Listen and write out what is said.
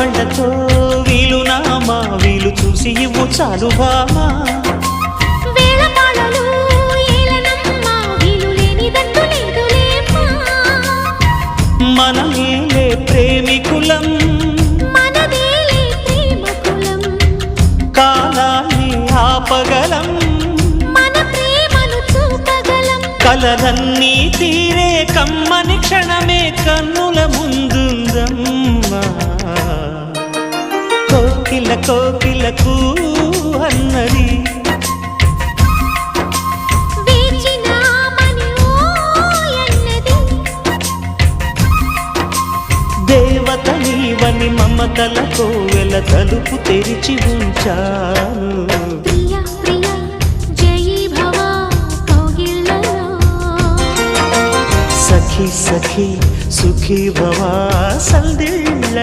కళ్ళతో వీలు నామా వీలు చూసి ఇవ్వు చాలు భామా మనమేలే ప్రేమికులం కాలాన్ని ఆపగలం కలలన్నీ తీరే కమ్మని క్షణమే కన్నుల ముందుందమ్మా కోకిల కోకిలకు అన్నది దేవత నీవని మమతల కోవెల తలుపు తెరిచి ఉంచాను సఖీ సఖీ సుఖీ భవా సందిళ్ళ